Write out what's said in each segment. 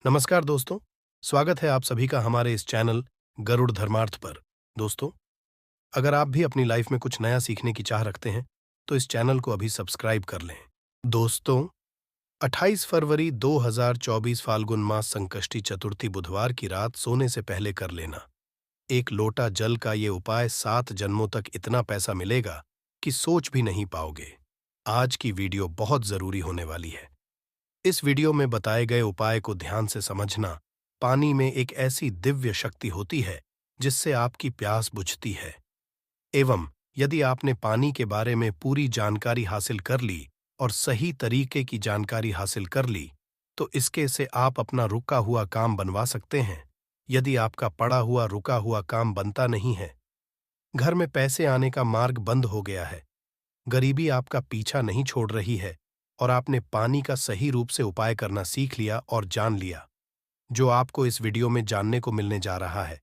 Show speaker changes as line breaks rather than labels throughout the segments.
नमस्कार दोस्तों, स्वागत है आप सभी का हमारे इस चैनल गरुड़ धर्मार्थ पर। दोस्तों, अगर आप भी अपनी लाइफ में कुछ नया सीखने की चाह रखते हैं, तो इस चैनल को अभी सब्सक्राइब कर लें। दोस्तों, 28 फरवरी 2024 फाल्गुन मास संकष्टी चतुर्थी बुधवार की रात सोने से पहले कर लेना। एक लोटा जल का ये उपाय 7 जन्मों तक इतना पैसा मिलेगा कि सोच भी नहीं पाओगे। आज की वीडियो बहुत जरूरी होने वाली है। इस वीडियो में बताए गए उपाय को ध्यान से समझना। पानी में एक ऐसी दिव्य शक्ति होती है जिससे आपकी प्यास बुझती है। एवं यदि आपने पानी के बारे में पूरी जानकारी हासिल कर ली और सही तरीके की जानकारी हासिल कर ली, तो इसके से आप अपना रुका हुआ काम बनवा सकते हैं। यदि आपका पड़ा हुआ रुका हुआ काम बनता नहीं है, घर में पैसे आने का मार्ग बंद हो गया है, गरीबी आपका पीछा नहीं छोड़ रही है और आपने पानी का सही रूप से उपाय करना सीख लिया और जान लिया, जो आपको इस वीडियो में जानने को मिलने जा रहा है,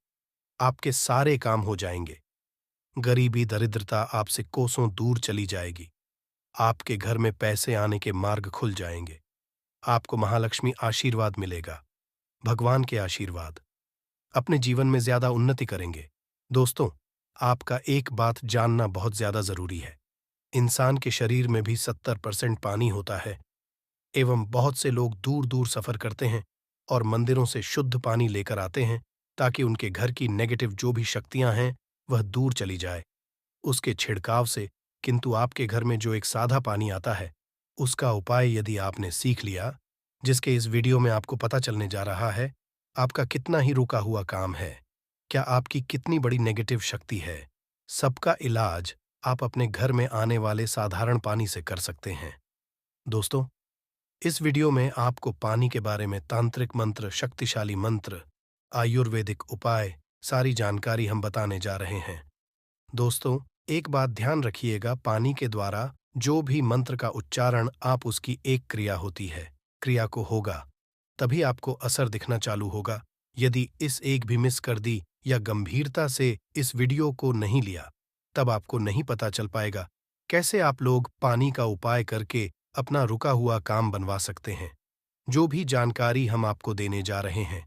आपके सारे काम हो जाएंगे। गरीबी दरिद्रता आपसे कोसों दूर चली जाएगी। आपके घर में पैसे आने के मार्ग खुल जाएंगे। आपको महालक्ष्मी आशीर्वाद मिलेगा, भगवान के आशीर्वाद। अपने जीवन में ज्यादा उन्नति करेंगे। दोस्तों, आपका एक बात जानना बहुत ज्यादा जरूरी है। इंसान के शरीर में भी 70% पानी होता है एवं बहुत से लोग दूर दूर सफर करते हैं और मंदिरों से शुद्ध पानी लेकर आते हैं ताकि उनके घर की नेगेटिव जो भी शक्तियां हैं वह दूर चली जाए उसके छिड़काव से। किंतु आपके घर में जो एक सादा पानी आता है, उसका उपाय यदि आपने सीख लिया, जिसके इस वीडियो में आपको पता चलने जा रहा है, आपका कितना ही रुका हुआ काम है, क्या आपकी कितनी बड़ी नेगेटिव शक्ति है, सबका इलाज आप अपने घर में आने वाले साधारण पानी से कर सकते हैं। दोस्तों, इस वीडियो में आपको पानी के बारे में तांत्रिक मंत्र, शक्तिशाली मंत्र, आयुर्वेदिक उपाय, सारी जानकारी हम बताने जा रहे हैं। दोस्तों, एक बात ध्यान रखिएगा, पानी के द्वारा जो भी मंत्र का उच्चारण आप उसकी एक क्रिया होती है, क्रिया को होगा तभी आपको असर दिखना चालू होगा। यदि इस एक भी मिस कर दी या गंभीरता से इस वीडियो को नहीं लिया, तब आपको नहीं पता चल पाएगा कैसे आप लोग पानी का उपाय करके अपना रुका हुआ काम बनवा सकते हैं। जो भी जानकारी हम आपको देने जा रहे हैं,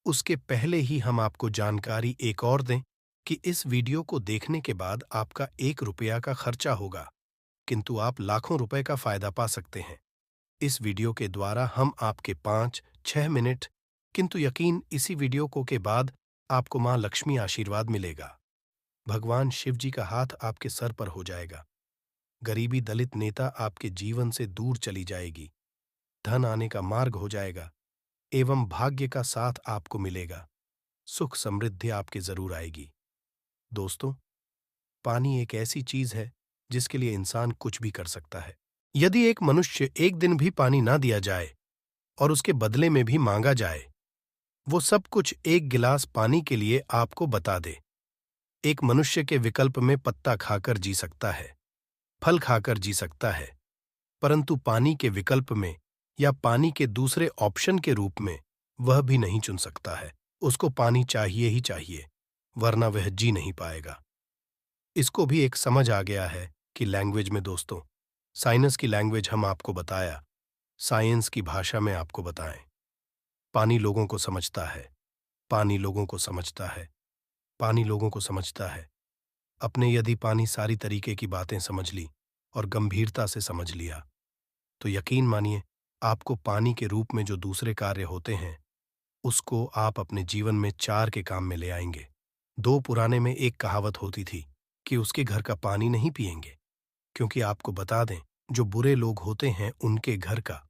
उसके पहले ही हम आपको जानकारी एक और दें कि इस वीडियो को देखने के बाद आपका 1 रुपया का खर्चा होगा, किंतु आप लाखों रुपए का फायदा पा सकते हैं। इस वीडियो के द्वारा हम आपके 5-6 मिनट, किंतु यकीन इसी वीडियो को के बाद आपको मां लक्ष्मी आशीर्वाद मिलेगा। भगवान शिव जी का हाथ आपके सर पर हो जाएगा। गरीबी दलित नेता आपके जीवन से दूर चली जाएगी। धन आने का मार्ग हो जाएगा एवं भाग्य का साथ आपको मिलेगा। सुख समृद्धि आपके जरूर आएगी। दोस्तों, पानी एक ऐसी चीज है जिसके लिए इंसान कुछ भी कर सकता है। यदि एक मनुष्य एक दिन भी पानी ना दिया जाए और उसके बदले में भी मांगा जाए, वो सब कुछ एक गिलास पानी के लिए आपको बता दे। एक मनुष्य के विकल्प में पत्ता खाकर जी सकता है, फल खाकर जी सकता है, परंतु पानी के विकल्प में या पानी के दूसरे ऑप्शन के रूप में वह भी नहीं चुन सकता है। उसको पानी चाहिए ही चाहिए, वरना वह जी नहीं पाएगा। इसको भी एक समझ आ गया है कि लैंग्वेज में, दोस्तों, साइंस की लैंग्वेज हम आपको बताया, साइंस की भाषा में आपको बताएं। पानी लोगों को समझता है, पानी लोगों को समझता है, पानी लोगों को समझता है। अपने यदि पानी सारी तरीके की बातें समझ ली और गंभीरता से समझ लिया, तो यकीन मानिए आपको पानी के रूप में जो दूसरे कार्य होते हैं, उसको आप अपने जीवन में 4 के काम में ले आएंगे। 2 पुराने में एक कहावत होती थी कि उसके घर का पानी नहीं पिएंगे, क्योंकि आपको बता दें, जो बुरे लोग होते हैं उनके घर का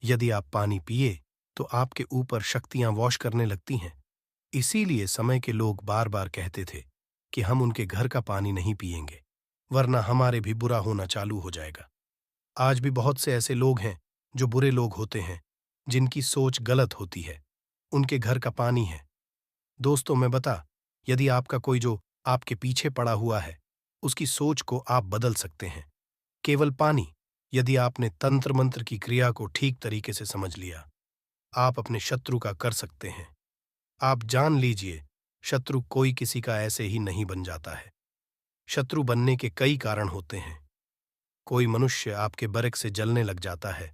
यदि आप पानी पिए तो आपके ऊपर शक्तियां वॉश करने लगती हैं। इसीलिए समय के लोग बार बार कहते थे कि हम उनके घर का पानी नहीं पिएंगे, वरना हमारे भी बुरा होना चालू हो जाएगा। आज भी बहुत से ऐसे लोग हैं जो बुरे लोग होते हैं, जिनकी सोच गलत होती है, उनके घर का पानी है। दोस्तों, मैं बता, यदि आपका कोई जो आपके पीछे पड़ा हुआ है, उसकी सोच को आप बदल सकते हैं। केवल पानी, यदि आपने तंत्र मंत्र की क्रिया को ठीक तरीके से समझ लिया, आप अपने शत्रु का कर सकते हैं। आप जान लीजिए, शत्रु कोई किसी का ऐसे ही नहीं बन जाता है। शत्रु बनने के कई कारण होते हैं। कोई मनुष्य आपके बरक से जलने लग जाता है,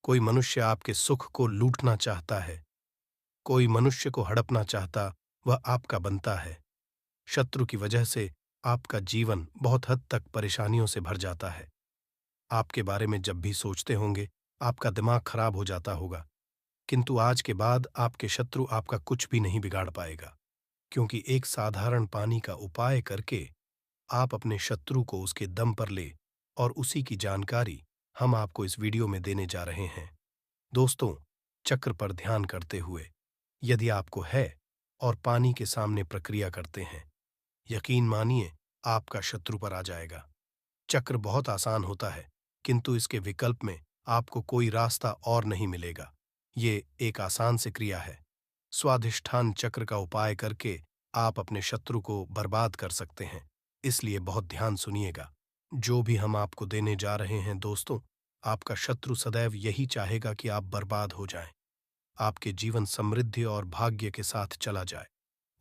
कोई मनुष्य आपके सुख को लूटना चाहता है, कोई मनुष्य को हड़पना चाहता, वह आपका बनता है। शत्रु की वजह से आपका जीवन बहुत हद तक परेशानियों से भर जाता है। आपके बारे में जब भी सोचते होंगे, आपका दिमाग खराब हो जाता होगा। किंतु आज के बाद आपके शत्रु आपका कुछ भी नहीं बिगाड़ पाएगा, क्योंकि एक साधारण पानी का उपाय करके आप अपने शत्रु को उसके दम पर ले, और उसी की जानकारी हम आपको इस वीडियो में देने जा रहे हैं। दोस्तों, चक्र पर ध्यान करते हुए यदि आपको है और पानी के सामने प्रक्रिया करते हैं, यकीन मानिए आपका शत्रु पर आ जाएगा। चक्र बहुत आसान होता है, किंतु इसके विकल्प में आपको कोई रास्ता और नहीं मिलेगा। ये एक आसान सी क्रिया है। स्वाधिष्ठान चक्र का उपाय करके आप अपने शत्रु को बर्बाद कर सकते हैं, इसलिए बहुत ध्यान सुनिएगा। जो भी हम आपको देने जा रहे हैं दोस्तों, आपका शत्रु सदैव यही चाहेगा कि आप बर्बाद हो जाएं, आपके जीवन समृद्धि और भाग्य के साथ चला जाए,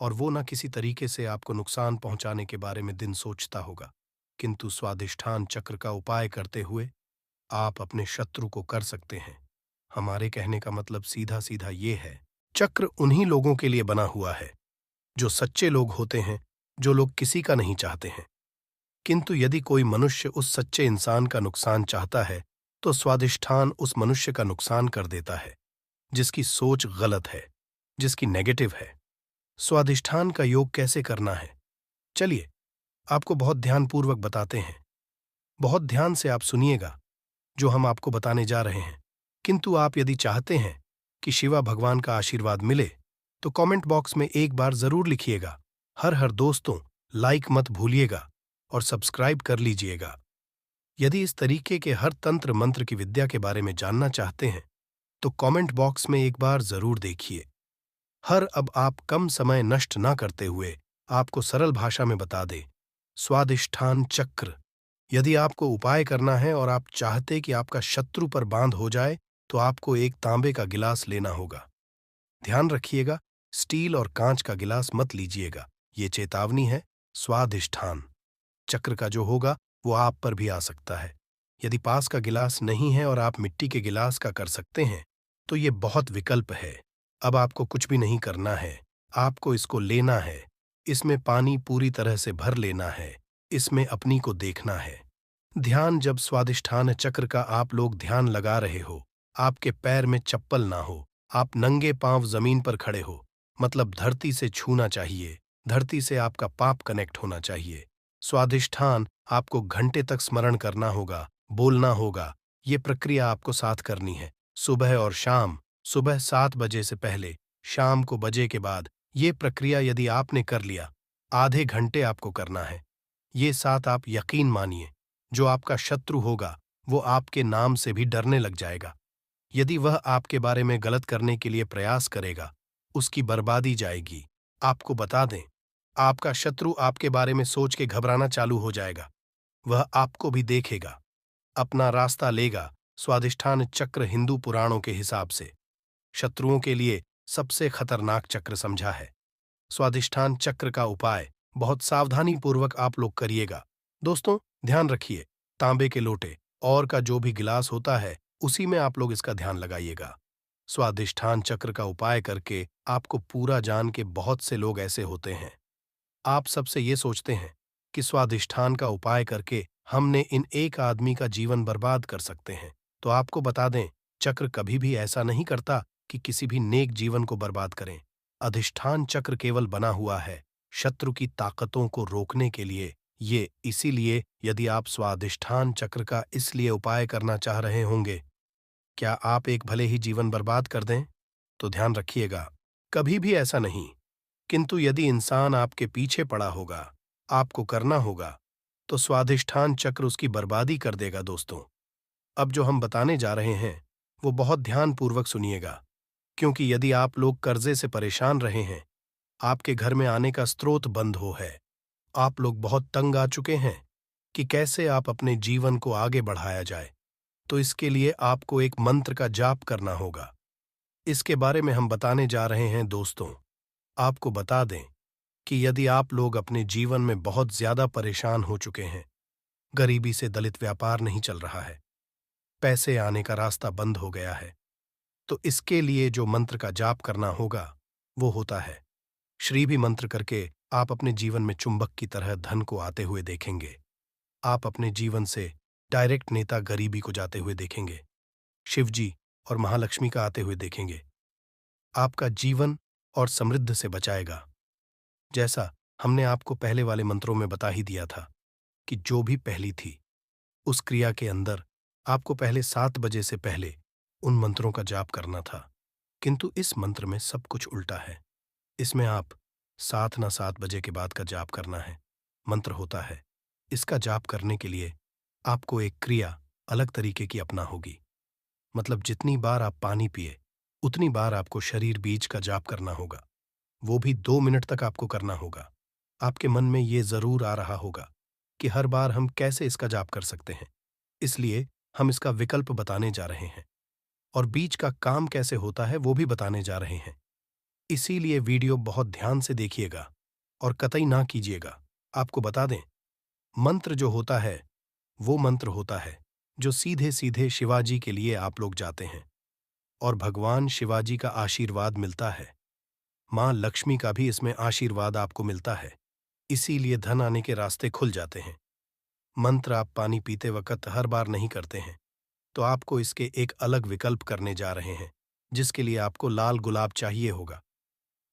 और वो न किसी तरीके से आपको नुकसान पहुंचाने के बारे में दिन सोचता होगा। किंतु स्वाधिष्ठान चक्र का उपाय करते हुए आप अपने शत्रु को कर सकते हैं। हमारे कहने का मतलब सीधा सीधा ये है, चक्र उन्हीं लोगों के लिए बना हुआ है जो सच्चे लोग होते हैं, जो लोग किसी का नहीं चाहते हैं। किंतु यदि कोई मनुष्य उस सच्चे इंसान का नुकसान चाहता है, तो स्वाधिष्ठान उस मनुष्य का नुकसान कर देता है जिसकी सोच गलत है, जिसकी नेगेटिव है। स्वाधिष्ठान का योग कैसे करना है, चलिए आपको बहुत ध्यानपूर्वक बताते हैं। बहुत ध्यान से आप सुनिएगा जो हम आपको बताने जा रहे हैं। किंतु आप यदि चाहते हैं कि शिवा भगवान का आशीर्वाद मिले, तो कमेंट बॉक्स में एक बार जरूर लिखिएगा। हर दोस्तों, लाइक मत भूलिएगा और सब्सक्राइब कर लीजिएगा। यदि इस तरीके के हर तंत्र मंत्र की विद्या के बारे में जानना चाहते हैं, तो कमेंट बॉक्स में एक बार जरूर देखिए। अब आप कम समय नष्ट ना करते हुए आपको सरल भाषा में बता दे। स्वाधिष्ठान चक्र यदि आपको उपाय करना है और आप चाहते कि आपका शत्रु पर बांध हो जाए, तो आपको एक तांबे का गिलास लेना होगा। ध्यान रखिएगा, स्टील और कांच का गिलास मत लीजिएगा, ये चेतावनी है। स्वाधिष्ठान चक्र का जो होगा वो आप पर भी आ सकता है। यदि पास का गिलास नहीं है और आप मिट्टी के गिलास का कर सकते हैं, तो ये बहुत विकल्प है। अब आपको कुछ भी नहीं करना है, आपको इसको लेना है, इसमें पानी पूरी तरह से भर लेना है, इसमें अपनी को देखना है। ध्यान जब स्वाधिष्ठान चक्र का आप लोग ध्यान लगा रहे हो, आपके पैर में चप्पल ना हो, आप नंगे पांव जमीन पर खड़े हो, मतलब धरती से छूना चाहिए, धरती से आपका पाप कनेक्ट होना चाहिए। स्वाधिष्ठान आपको घंटे तक स्मरण करना होगा, बोलना होगा। ये प्रक्रिया आपको साथ करनी है, सुबह और शाम। सुबह 7 बजे से पहले, शाम को बजे के बाद। ये प्रक्रिया यदि आपने कर लिया, आधे घंटे आपको करना है। ये साथ आप यकीन मानिए, जो आपका शत्रु होगा वो आपके नाम से भी डरने लग जाएगा। यदि वह आपके बारे में गलत करने के लिए प्रयास करेगा, उसकी बर्बादी जाएगी। आपको बता दें, आपका शत्रु आपके बारे में सोच के घबराना चालू हो जाएगा। वह आपको भी देखेगा, अपना रास्ता लेगा। स्वाधिष्ठान चक्र हिंदू पुराणों के हिसाब से शत्रुओं के लिए सबसे खतरनाक चक्र समझा है। स्वाधिष्ठान चक्र का उपाय बहुत सावधानी पूर्वक आप लोग करिएगा। दोस्तों, ध्यान रखिए, तांबे के लोटे और का जो भी गिलास होता है, उसी में आप लोग इसका ध्यान लगाइएगा। स्वाधिष्ठान चक्र का उपाय करके आपको पूरा जान के बहुत से लोग ऐसे होते हैं, आप सबसे ये सोचते हैं कि स्वाधिष्ठान का उपाय करके हमने इन एक आदमी का जीवन बर्बाद कर सकते हैं। तो आपको बता दें, चक्र कभी भी ऐसा नहीं करता कि किसी भी नेक जीवन को बर्बाद करें। अधिष्ठान चक्र केवल बना हुआ है शत्रु की ताकतों को रोकने के लिए। ये इसीलिए यदि आप स्वाधिष्ठान चक्र का इसलिए उपाय करना चाह रहे होंगे, क्या आप एक भले ही जीवन बर्बाद कर दें, तो ध्यान रखिएगा, कभी भी ऐसा नहीं। किंतु यदि इंसान आपके पीछे पड़ा होगा, आपको करना होगा, तो स्वाधिष्ठान चक्र उसकी बर्बादी कर देगा। दोस्तों, अब जो हम बताने जा रहे हैं वो बहुत ध्यानपूर्वक सुनिएगा, क्योंकि यदि आप लोग कर्जे से परेशान रहे हैं, आपके घर में आने का स्रोत बंद हो है, आप लोग बहुत तंग आ चुके हैं कि कैसे आप अपने जीवन को आगे बढ़ाया जाए, तो इसके लिए आपको एक मंत्र का जाप करना होगा। इसके बारे में हम बताने जा रहे हैं। दोस्तों, आपको बता दें कि यदि आप लोग अपने जीवन में बहुत ज्यादा परेशान हो चुके हैं, गरीबी से दलित व्यापार नहीं चल रहा है, पैसे आने का रास्ता बंद हो गया है, तो इसके लिए जो मंत्र का जाप करना होगा वो होता है श्री भी मंत्र करके आप अपने जीवन में चुंबक की तरह धन को आते हुए देखेंगे। आप अपने जीवन से डायरेक्ट नेता गरीबी को जाते हुए देखेंगे। शिवजी और महालक्ष्मी का आते हुए देखेंगे। आपका जीवन और समृद्ध से बचाएगा। जैसा हमने आपको पहले वाले मंत्रों में बता ही दिया था कि जो भी पहली थी, उस क्रिया के अंदर आपको पहले 7 बजे से पहले उन मंत्रों का जाप करना था। किंतु इस मंत्र में सब कुछ उल्टा है। इसमें आप 7 ना 7 बजे के बाद का जाप करना है। मंत्र होता है, इसका जाप करने के लिए आपको एक क्रिया अलग तरीके की अपना होगी। मतलब जितनी बार आप पानी पिए, उतनी बार आपको शरीर बीज का जाप करना होगा। वो भी 2 मिनट तक आपको करना होगा। आपके मन में ये ज़रूर आ रहा होगा कि हर बार हम कैसे इसका जाप कर सकते हैं। इसलिए हम इसका विकल्प बताने जा रहे हैं और बीज का काम कैसे होता है वो भी बताने जा रहे हैं। इसीलिए वीडियो बहुत ध्यान से देखिएगा और कतई ना कीजिएगा। आपको बता दें, मंत्र जो होता है, वो मंत्र होता है जो सीधे-सीधे शिवाजी के लिए आप लोग जाते हैं और भगवान शिवाजी का आशीर्वाद मिलता है। माँ लक्ष्मी का भी इसमें आशीर्वाद आपको मिलता है। इसीलिए धन आने के रास्ते खुल जाते हैं। मंत्र आप पानी पीते वक़्त हर बार नहीं करते हैं, तो आपको इसके एक अलग विकल्प करने जा रहे हैं, जिसके लिए आपको लाल गुलाब चाहिए होगा।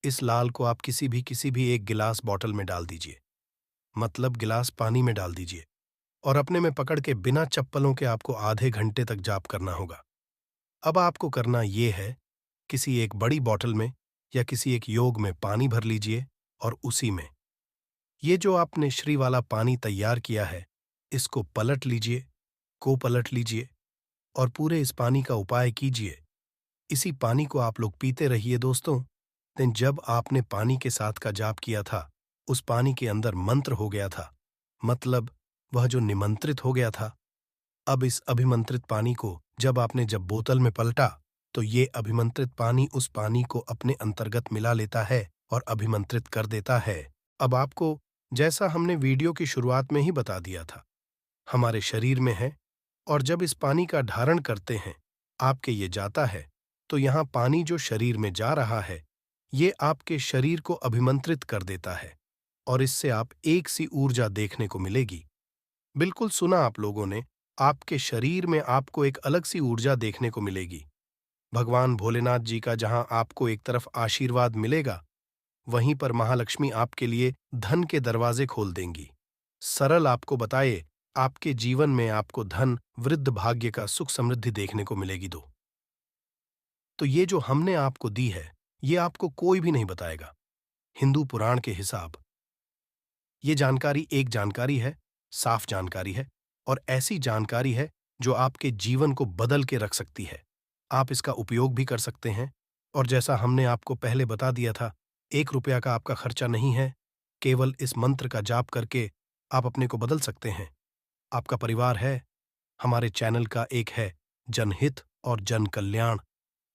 इस लाल को आप किसी भी एक गिलास बॉटल में डाल दीजिए, मतलब गिलास पानी में डाल दीजिए और अपने में पकड़ के बिना चप्पलों के आपको आधे घंटे तक जाप करना होगा। अब आपको करना ये है, किसी एक बड़ी बॉटल में या किसी एक योग में पानी भर लीजिए और उसी में ये जो आपने श्री वाला पानी तैयार किया है, इसको पलट लीजिए, को पलट लीजिए और पूरे इस पानी का उपाय कीजिए। इसी पानी को आप लोग पीते रहिए दोस्तों। देन जब आपने पानी के साथ का जाप किया था, उस पानी के अंदर मंत्र हो गया था, मतलब वह जो निमंत्रित हो गया था। अब इस अभिमंत्रित पानी को जब बोतल में पलटा, तो ये अभिमंत्रित पानी उस पानी को अपने अंतर्गत मिला लेता है और अभिमंत्रित कर देता है। अब आपको, जैसा हमने वीडियो की शुरुआत में ही बता दिया था, हमारे शरीर में है और जब इस पानी का धारण करते हैं, आपके ये जाता है, तो यहाँ पानी जो शरीर में जा रहा है, ये आपके शरीर को अभिमंत्रित कर देता है और इससे आप एक सी ऊर्जा देखने को मिलेगी। बिल्कुल सुना आप लोगों ने, आपके शरीर में आपको एक अलग सी ऊर्जा देखने को मिलेगी। भगवान भोलेनाथ जी का जहाँ आपको एक तरफ आशीर्वाद मिलेगा, वहीं पर महालक्ष्मी आपके लिए धन के दरवाजे खोल देंगी। सरल आपको बताए, आपके जीवन में आपको धन, वृद्ध भाग्य का सुख समृद्धि देखने को मिलेगी। तो ये जो हमने आपको दी है, ये आपको कोई भी नहीं बताएगा। हिंदू पुराण के हिसाब ये जानकारी एक जानकारी है, साफ जानकारी है और ऐसी जानकारी है जो आपके जीवन को बदल के रख सकती है। आप इसका उपयोग भी कर सकते हैं और जैसा हमने आपको पहले बता दिया था, 1 रुपया का आपका खर्चा नहीं है। केवल इस मंत्र का जाप करके आप अपने को बदल सकते हैं। आपका परिवार है, हमारे चैनल का एक है जनहित और जन कल्याण,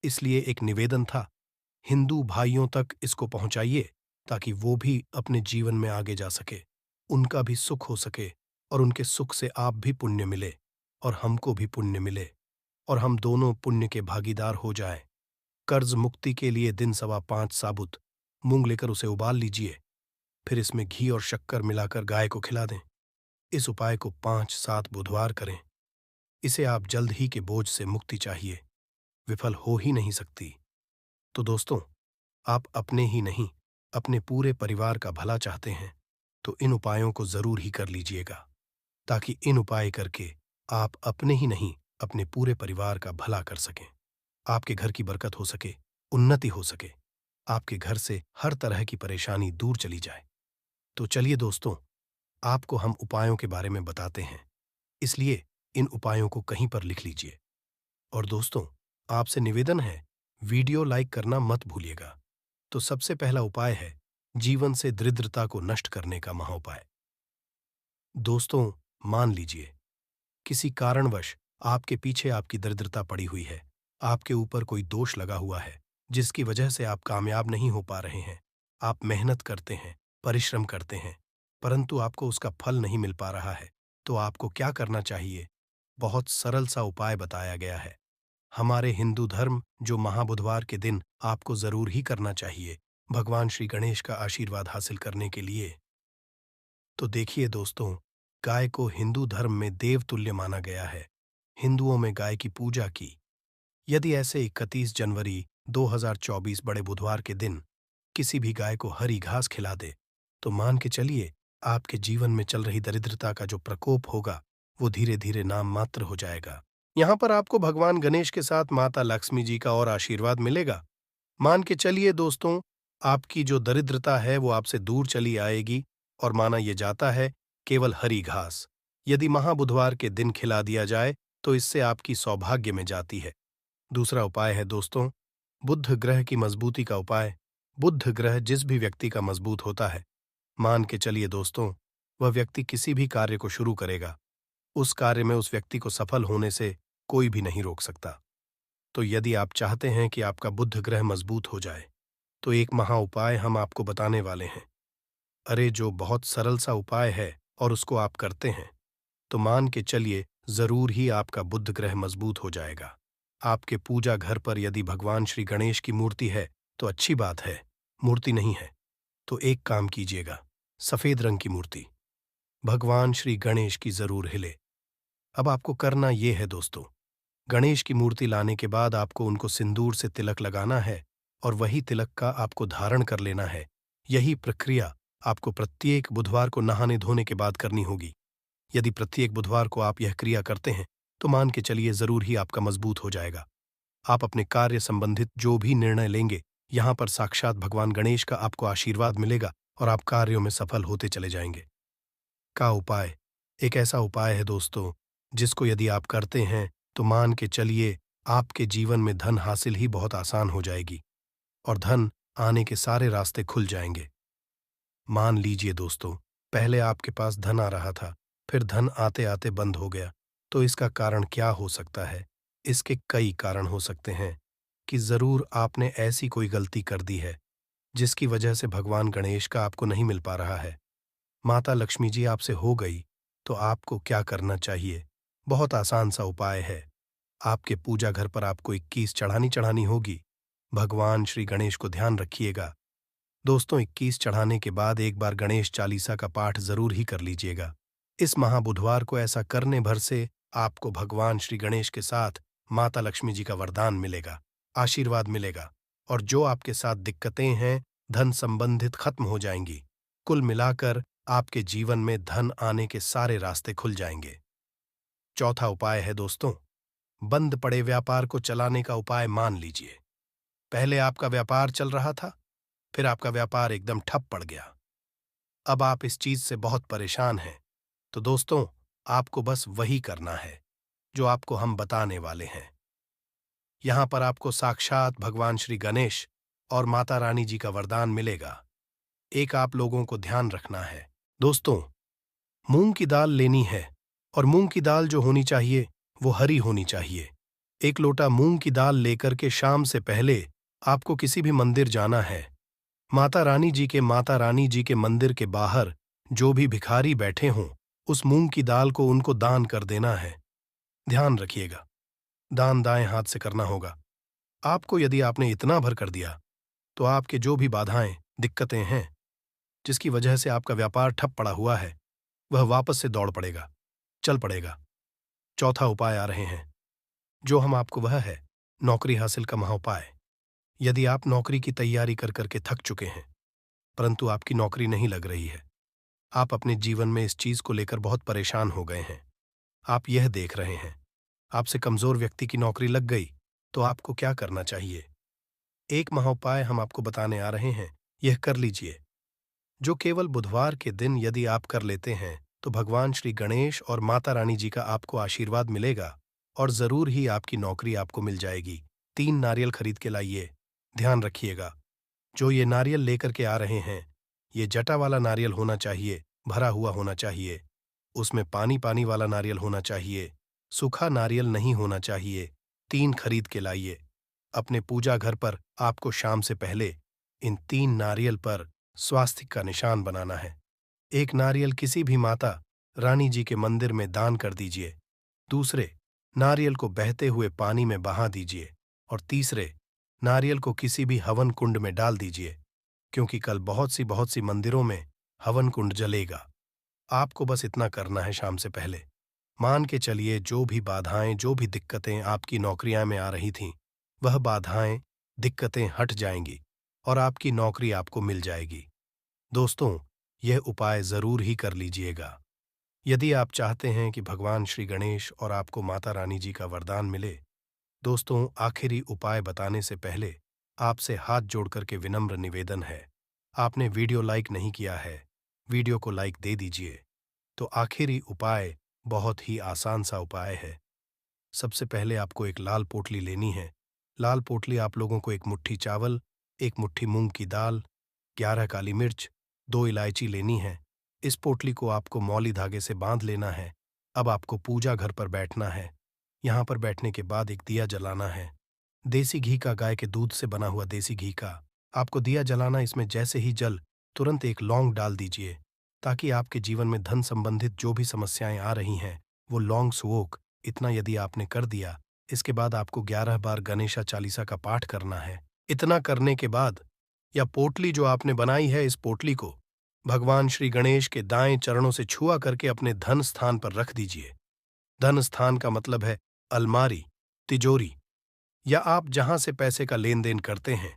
इसलिए एक निवेदन था, हिंदू भाइयों तक इसको पहुंचाइए ताकि वो भी अपने जीवन में आगे जा सके, उनका भी सुख हो सके और उनके सुख से आप भी पुण्य मिले और हमको भी पुण्य मिले और हम दोनों पुण्य के भागीदार हो जाएं। कर्ज मुक्ति के लिए दिन सवा 5 साबुत मूंग लेकर उसे उबाल लीजिए, फिर इसमें घी और शक्कर मिलाकर गाय को खिला दें। इस उपाय को 5-7 बुधवार करें। इसे आप जल्द ही के बोझ से मुक्ति चाहिए, विफल हो ही नहीं सकती। तो दोस्तों, आप अपने ही नहीं, अपने पूरे परिवार का भला चाहते हैं, तो इन उपायों को जरूर ही कर लीजिएगा, ताकि इन उपाय करके आप अपने ही नहीं, अपने पूरे परिवार का भला कर सकें। आपके घर की बरकत हो सके, उन्नति हो सके, आपके घर से हर तरह की परेशानी दूर चली जाए। तो चलिए दोस्तों, आपको हम उपायों के बारे में बताते हैं, इसलिए इन उपायों को कहीं पर लिख लीजिए। और दोस्तों, आपसे निवेदन है, वीडियो लाइक करना मत भूलिएगा। तो सबसे पहला उपाय है जीवन से दरिद्रता को नष्ट करने का महाउपाय। दोस्तों, मान लीजिए किसी कारणवश आपके पीछे आपकी दरिद्रता पड़ी हुई है, आपके ऊपर कोई दोष लगा हुआ है जिसकी वजह से आप कामयाब नहीं हो पा रहे हैं। आप मेहनत करते हैं, परिश्रम करते हैं, परंतु आपको उसका फल नहीं मिल पा रहा है। तो आपको क्या करना चाहिए? बहुत सरल सा उपाय बताया गया है। हमारे हिंदू धर्म जो महाबुधवार के दिन आपको जरूर ही करना चाहिए, भगवान श्री गणेश का आशीर्वाद हासिल करने के लिए। तो देखिए दोस्तों, गाय को हिंदू धर्म में देवतुल्य माना गया है। हिंदुओं में गाय की पूजा की। यदि ऐसे 31 जनवरी 2024 बड़े बुधवार के दिन किसी भी गाय को हरी घास खिला दे, तो मान के चलिए आपके जीवन में चल रही दरिद्रता का जो प्रकोप होगा, वो धीरे धीरे नाम मात्र हो जाएगा। यहाँ पर आपको भगवान गणेश के साथ माता लक्ष्मी जी का और आशीर्वाद मिलेगा। मान के चलिए दोस्तों, आपकी जो दरिद्रता है वो आपसे दूर चली आएगी। और माना यह जाता है केवल हरी घास यदि महाबुधवार के दिन खिला दिया जाए तो इससे आपकी सौभाग्य में जाती है। दूसरा उपाय है दोस्तों, बुध ग्रह की मजबूती का उपाय। बुध ग्रह जिस भी व्यक्ति का मजबूत होता है, मान के चलिए दोस्तों, वह व्यक्ति किसी भी कार्य को शुरू करेगा, उस कार्य में उस व्यक्ति को सफल होने से कोई भी नहीं रोक सकता। तो यदि आप चाहते हैं कि आपका बुध ग्रह मजबूत हो जाए, तो एक महा उपाय हम आपको बताने वाले हैं। अरे जो बहुत सरल सा उपाय है और उसको आप करते हैं, तो मान के चलिए जरूर ही आपका बुध ग्रह मजबूत हो जाएगा। आपके पूजा घर पर यदि भगवान श्री गणेश की मूर्ति है तो अच्छी बात है, मूर्ति नहीं है तो एक काम कीजिएगा, सफेद रंग की मूर्ति भगवान श्री गणेश की जरूर हिले। अब आपको करना यह है दोस्तों, गणेश की मूर्ति लाने के बाद आपको उनको सिंदूर से तिलक लगाना है और वही तिलक का आपको धारण कर लेना है। यही प्रक्रिया आपको प्रत्येक बुधवार को नहाने धोने के बाद करनी होगी। यदि प्रत्येक बुधवार को आप यह क्रिया करते हैं तो मान के चलिए जरूर ही आपका मजबूत हो जाएगा। आप अपने कार्य संबंधित जो भी निर्णय लेंगे, यहाँ पर साक्षात भगवान गणेश का आपको आशीर्वाद मिलेगा और आप कार्यों में सफल होते चले जाएंगे। का उपाय एक ऐसा उपाय है दोस्तों, जिसको यदि आप करते हैं तो मान के चलिए आपके जीवन में धन हासिल ही बहुत आसान हो जाएगी और धन आने के सारे रास्ते खुल जाएंगे। मान लीजिए दोस्तों, पहले आपके पास धन आ रहा था, फिर धन आते आते बंद हो गया, तो इसका कारण क्या हो सकता है? इसके कई कारण हो सकते हैं कि जरूर आपने ऐसी कोई गलती कर दी है जिसकी वजह से भगवान गणेश का आपको नहीं मिल पा रहा है। माता लक्ष्मी जी आपसे हो गई तो आपको क्या करना चाहिए? बहुत आसान सा उपाय है। आपके पूजा घर पर आपको 21 चढ़ानी होगी। भगवान श्री गणेश को ध्यान रखिएगा दोस्तों, 21 चढ़ाने के बाद एक बार गणेश चालीसा का पाठ जरूर ही कर लीजिएगा। इस महाबुधवार को ऐसा करने भर से आपको भगवान श्री गणेश के साथ माता लक्ष्मी जी का वरदान मिलेगा, आशीर्वाद मिलेगा और जो आपके साथ दिक्कतें हैं धन संबंधित खत्म हो जाएंगी। कुल मिलाकर आपके जीवन में धन आने के सारे रास्ते खुल जाएंगे। चौथा उपाय है दोस्तों, बंद पड़े व्यापार को चलाने का उपाय। मान लीजिए पहले आपका व्यापार चल रहा था, फिर आपका व्यापार एकदम ठप पड़ गया। अब आप इस चीज से बहुत परेशान हैं। तो दोस्तों, आपको बस वही करना है जो आपको हम बताने वाले हैं। यहां पर आपको साक्षात भगवान श्री गणेश और माता रानी जी का वरदान मिलेगा। एक आप लोगों को ध्यान रखना है दोस्तों, मूंग की दाल लेनी है और मूंग की दाल जो होनी चाहिए वो हरी होनी चाहिए। 1 लोटा मूंग की दाल लेकर के शाम से पहले आपको किसी भी मंदिर जाना है। माता रानी जी के मंदिर के बाहर जो भी भिखारी बैठे हों, उस मूंग की दाल को उनको दान कर देना है। ध्यान रखिएगा, दान दाएं हाथ से करना होगा। आपको यदि आपने इतना भर कर दिया तो आपके जो भी बाधाएं, दिक्कतें हैं, जिसकी वजह से आपका व्यापार ठप पड़ा हुआ है, वह वापस से दौड़ पड़ेगा, चल पड़ेगा। चौथा उपाय आ रहे हैं जो हम आपको, वह है नौकरी हासिल का महाउपाय। यदि आप नौकरी की तैयारी कर करके थक चुके हैं परंतु आपकी नौकरी नहीं लग रही है, आप अपने जीवन में इस चीज को लेकर बहुत परेशान हो गए हैं, आप यह देख रहे हैं आपसे कमजोर व्यक्ति की नौकरी लग गई, तो आपको क्या करना चाहिए? एक महाउपाय हम आपको बताने आ रहे हैं, यह कर लीजिए, जो केवल बुधवार के दिन यदि आप कर लेते हैं तो भगवान श्री गणेश और माता रानी जी का आपको आशीर्वाद मिलेगा और जरूर ही आपकी नौकरी आपको मिल जाएगी। 3 नारियल खरीद के लाइए। ध्यान रखिएगा, जो ये नारियल लेकर के आ रहे हैं, ये जटा वाला नारियल होना चाहिए, भरा हुआ होना चाहिए, उसमें पानी पानी वाला नारियल होना चाहिए, सूखा नारियल नहीं होना चाहिए। 3 खरीद के लाइए। अपने पूजा घर पर आपको शाम से पहले इन 3 नारियल पर स्वास्तिक का निशान बनाना है। एक नारियल किसी भी माता रानी जी के मंदिर में दान कर दीजिए, दूसरे नारियल को बहते हुए पानी में बहा दीजिए और तीसरे नारियल को किसी भी हवन कुंड में डाल दीजिए। क्योंकि कल बहुत सी मंदिरों में हवन कुंड जलेगा। आपको बस इतना करना है शाम से पहले। मान के चलिए जो भी बाधाएं, जो भी दिक्कतें आपकी नौकरियां में आ रही थीं, वह बाधाएं, दिक्कतें हट जाएंगी और आपकी नौकरी आपको मिल जाएगी। दोस्तों, यह उपाय जरूर ही कर लीजिएगा। यदि आप चाहते हैं कि भगवान श्री गणेश और आपको माता रानी जी का वरदान मिले, दोस्तों आखिरी उपाय बताने से पहले आपसे हाथ जोड़ करके विनम्र निवेदन है। आपने वीडियो लाइक नहीं किया है, वीडियो को लाइक दे दीजिए। तो आखिरी उपाय बहुत ही आसान सा उपाय है। सबसे पहले आपको एक लाल पोटली लेनी है। लाल पोटली आप लोगों को एक मुट्ठी चावल, एक मुट्ठी मूंग की दाल, 11 काली मिर्च, 2 इलायची लेनी है। इस पोटली को आपको मौली धागे से बांध लेना है। अब आपको पूजा घर पर बैठना है। यहाँ पर बैठने के बाद एक दिया जलाना है। देसी घी का, गाय के दूध से बना हुआ देसी घी का आपको दिया जलाना। इसमें जैसे ही जल, तुरंत एक लौंग डाल दीजिए, ताकि आपके जीवन में धन संबंधित जो भी समस्याएं आ रही हैं वो लौंग सुओक। इतना यदि आपने कर दिया, इसके बाद आपको 11 बार गणेशा चालीसा का पाठ करना है। इतना करने के बाद या पोटली जो आपने बनाई है, इस पोटली को भगवान श्री गणेश के दाएं चरणों से छुआ करके अपने धन स्थान पर रख दीजिए। धन स्थान का मतलब है अलमारी, तिजोरी, या आप जहां से पैसे का लेन देन करते हैं,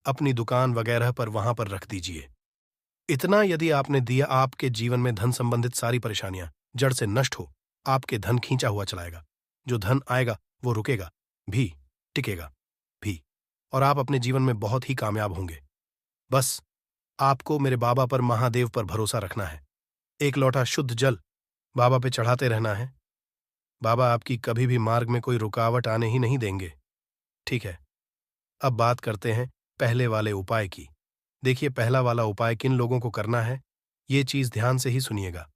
अपनी दुकान वगैरह पर, वहां पर रख दीजिए। इतना यदि आपने दिया, आपके जीवन में धन संबंधित सारी परेशानियां जड़ से नष्ट हो। आपके धन खींचा हुआ चलाएगा। जो धन आएगा वो रुकेगा भी, टिकेगा भी, और आप अपने जीवन में बहुत ही कामयाब होंगे। बस आपको मेरे बाबा पर, महादेव पर भरोसा रखना है। एक लोटा शुद्ध जल बाबा पे चढ़ाते रहना है। बाबा आपकी कभी भी मार्ग में कोई रुकावट आने ही नहीं देंगे। ठीक है, अब बात करते हैं पहले वाले उपाय की। देखिए, पहला वाला उपाय किन लोगों को करना है, ये चीज ध्यान से ही सुनिएगा।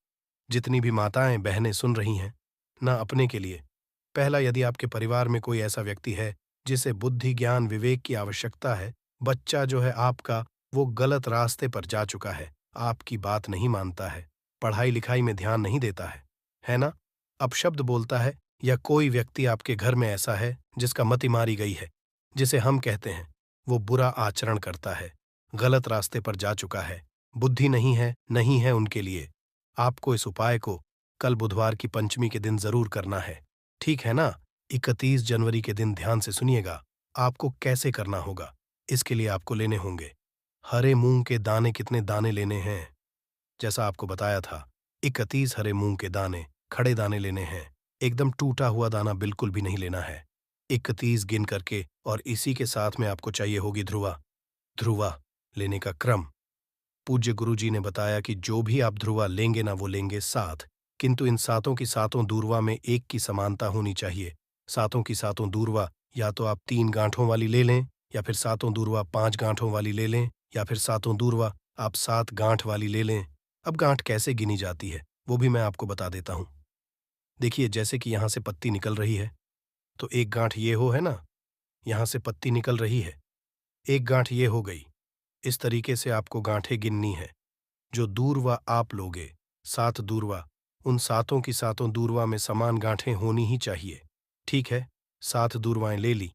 जितनी भी माताएं बहनें सुन रही हैं ना, अपने के लिए पहला, यदि आपके परिवार में कोई ऐसा व्यक्ति है जिसे बुद्धि, ज्ञान, विवेक की आवश्यकता है, बच्चा जो है आपका, वो गलत रास्ते पर जा चुका है, आपकी बात नहीं मानता है, पढ़ाई लिखाई में ध्यान नहीं देता है ना, अपशब्द बोलता है, या कोई व्यक्ति आपके घर में ऐसा है जिसका मति मारी गई है, जिसे हम कहते हैं वो बुरा आचरण करता है, गलत रास्ते पर जा चुका है, बुद्धि नहीं है उनके लिए, आपको इस उपाय को कल बुधवार की पंचमी के दिन जरूर करना है। ठीक है ना? 31 जनवरी के दिन ध्यान से सुनिएगा। आपको कैसे करना होगा, इसके लिए आपको लेने होंगे हरे मूंग के दाने। कितने दाने लेने हैं? जैसा आपको बताया था, 31 हरे मूंग के दाने, खड़े दाने लेने हैं। एकदम टूटा हुआ दाना बिल्कुल भी नहीं लेना है। 31 गिन करके, और इसी के साथ में आपको चाहिए होगी ध्रुवा। ध्रुवा लेने का क्रम, पूज्य गुरुजी ने बताया कि जो भी आप ध्रुवा लेंगे ना, वो लेंगे 7, किंतु इन सातों की सातों दूर्वा में एक की समानता होनी चाहिए। सातों की सातों दूर्वा या तो आप 3 गांठों वाली ले लें, या फिर सातों दूर्वा 5 गांठों वाली ले लें, या फिर सातों दूर्वा आप 7 गांठ वाली ले लें। अब गांठ कैसे गिनी जाती है वो भी मैं आपको बता देता हूं। देखिए, जैसे कि यहां से पत्ती निकल रही है, तो एक गांठ ये हो, है ना, यहां से पत्ती निकल रही है, एक गांठ ये हो गई। इस तरीके से आपको गांठें गिननी है। जो दूर्वा आप लोगे, 7 दूर्वा, उन सातों की सातों दूर्वा में समान गांठें होनी ही चाहिए। ठीक है, 7 दूर्वाएं ले ली,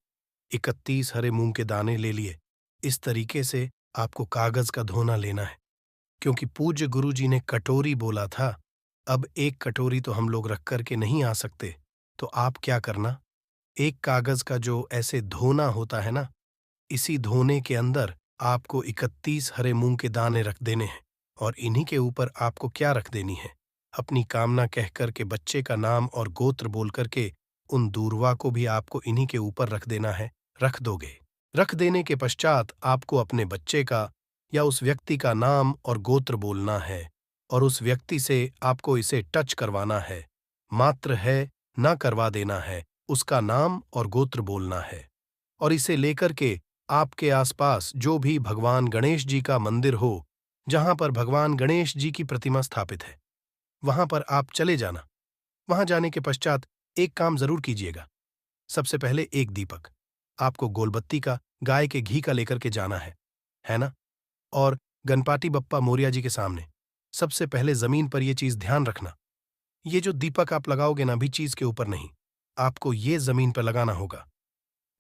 31 हरे मूंग के दाने ले लिए। इस तरीके से आपको कागज का धोना लेना है, क्योंकि पूज्य गुरुजी ने कटोरी बोला था। अब एक कटोरी तो हम लोग रख करके नहीं आ सकते, तो आप क्या करना, एक कागज का जो ऐसे धोना होता है ना, इसी धोने के अंदर आपको 31 हरे मूंग के दाने रख देने हैं, और इन्हीं के ऊपर आपको क्या रख देनी है, अपनी कामना कह करके, बच्चे का नाम और गोत्र बोल करके, उन दूर्वा को भी आपको इन्हीं के ऊपर रख देना है। रख दोगे। रख देने के पश्चात आपको अपने बच्चे का या उस व्यक्ति का नाम और गोत्र बोलना है, और उस व्यक्ति से आपको इसे टच करवाना है। मात्र है, ना करवा देना है, उसका नाम और गोत्र बोलना है। और इसे लेकर के आपके आसपास जो भी भगवान गणेश जी का मंदिर हो, जहां पर भगवान गणेश जी की प्रतिमा स्थापित है, वहां पर आप चले जाना। वहां जाने के पश्चात एक काम जरूर कीजिएगा। सबसे पहले एक दीपक आपको गोलबत्ती का, गाय के घी का लेकर के जाना है ना, और गणपति बप्पा मोरिया जी के सामने सबसे पहले जमीन पर यह चीज ध्यान रखना, ये जो दीपक आप लगाओगे ना, भी चीज के ऊपर नहीं, आपको ये जमीन पर लगाना होगा।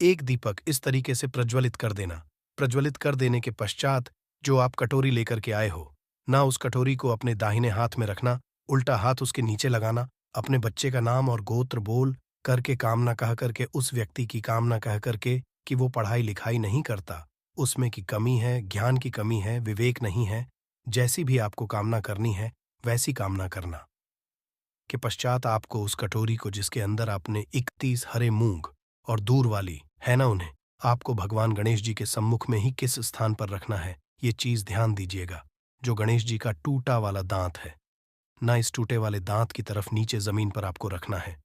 एक दीपक इस तरीके से प्रज्वलित कर देना। प्रज्वलित कर देने के पश्चात जो आप कटोरी लेकर के आए हो, ना उस कटोरी को अपने दाहिने हाथ में रखना, उल्टा हाथ उसके नीचे लगाना, अपने बच्चे का नाम और गोत्र बोल करके कामना कह करके उस व्यक्ति की कामना कह करके कि वो पढ़ाई लिखाई नहीं करता, उसमें की कमी है, ज्ञान की कमी है, विवेक नहीं है, जैसी भी आपको कामना करनी है वैसी कामना करना। के पश्चात आपको उस कटोरी को जिसके अंदर आपने 31 हरे मूंग और दूर वाली है ना उन्हें, आपको भगवान गणेश जी के सम्मुख में ही किस स्थान पर रखना है, ये चीज ध्यान दीजिएगा। जो गणेश जी का टूटा वाला दांत है, ना इस टूटे वाले दांत की तरफ नीचे जमीन पर आपको रखना है।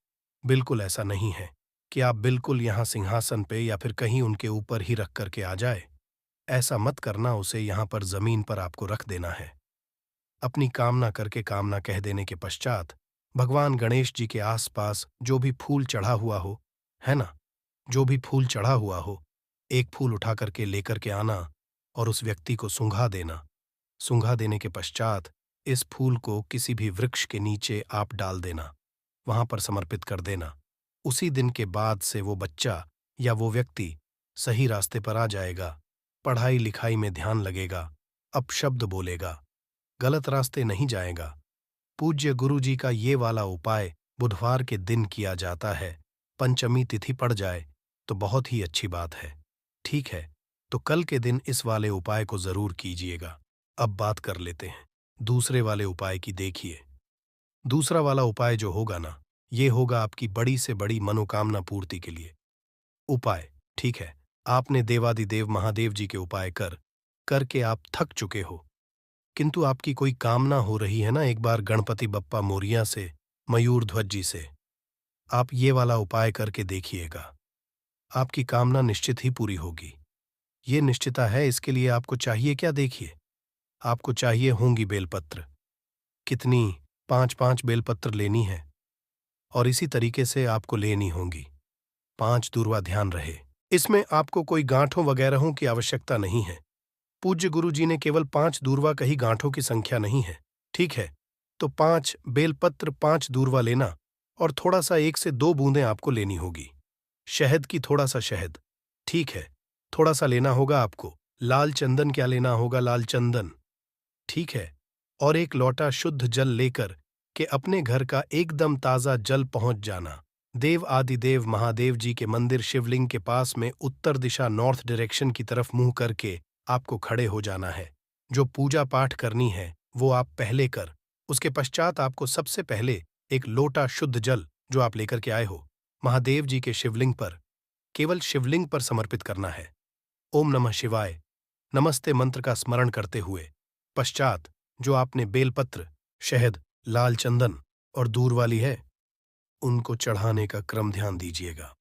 बिल्कुल ऐसा नहीं है कि आप बिल्कुल यहाँ सिंहासन पे या फिर कहीं उनके ऊपर ही रख करके आ जाए। ऐसा मत करना, उसे यहाँ पर जमीन पर आपको रख देना है। अपनी कामना करके कामना कह देने के पश्चात भगवान गणेश जी के आसपास जो भी फूल चढ़ा हुआ हो, है ना, जो भी फूल चढ़ा हुआ हो, एक फूल उठा करके लेकर के आना और उस व्यक्ति को सूंघा देना। सूंघा देने के पश्चात इस फूल को किसी भी वृक्ष के नीचे आप डाल देना, वहां पर समर्पित कर देना। उसी दिन के बाद से वो बच्चा या वो व्यक्ति सही रास्ते पर आ जाएगा, पढ़ाई लिखाई में ध्यान लगेगा, अपशब्द बोलेगा, गलत रास्ते नहीं जाएगा। पूज्य गुरु जी का ये वाला उपाय बुधवार के दिन किया जाता है, पंचमी तिथि पड़ जाए तो बहुत ही अच्छी बात है। ठीक है, तो कल के दिन इस वाले उपाय को जरूर कीजिएगा। अब बात कर लेते हैं दूसरे वाले उपाय की। देखिए, दूसरा वाला उपाय जो होगा ना, ये होगा आपकी बड़ी से बड़ी मनोकामना पूर्ति के लिए उपाय। ठीक है, आपने देवादिदेव महादेव जी के उपाय करके आप थक चुके हो, किंतु आपकी कोई कामना हो रही है ना एक बार गणपति बप्पा मोरिया से, मयूर ध्वज जी से। आप ये वाला उपाय करके देखिएगा, आपकी कामना निश्चित ही पूरी होगी। ये निश्चिता है। इसके लिए आपको चाहिए क्या? देखिए, आपको चाहिए होंगी बेलपत्र। कितनी? 5-5 बेलपत्र लेनी है और इसी तरीके से आपको लेनी होंगी। 5 दूर्वा। ध्यान रहे, इसमें आपको कोई गांठों वगैरहों की आवश्यकता नहीं है। पूज्य गुरु जी ने केवल 5 दूर्वा कही, गांठों की संख्या नहीं है। ठीक है, तो 5 बेलपत्र, 5 दूर्वा लेना और थोड़ा सा 1 से 2 बूंदें आपको लेनी होगी शहद की, थोड़ा सा शहद। ठीक है, थोड़ा सा लेना होगा आपको लाल चंदन। क्या लेना होगा? लाल चंदन। ठीक है, और 1 लोटा शुद्ध जल लेकर के अपने घर का एकदम ताजा जल पहुंच जाना। देव आदिदेव महादेव जी के मंदिर शिवलिंग के पास में उत्तर दिशा, नॉर्थ डायरेक्शन की तरफ मुंह करके आपको खड़े हो जाना है। जो पूजा पाठ करनी है वो आप पहले कर, उसके पश्चात आपको सबसे पहले 1 लोटा शुद्ध जल जो आप लेकर के आए हो महादेव जी के शिवलिंग पर, केवल शिवलिंग पर समर्पित करना है। ओम नमः शिवाय नमस्ते मंत्र का स्मरण करते हुए पश्चात जो आपने बेलपत्र, शहद, लाल चंदन और दूर वाली है, उनको चढ़ाने का क्रम ध्यान दीजिएगा।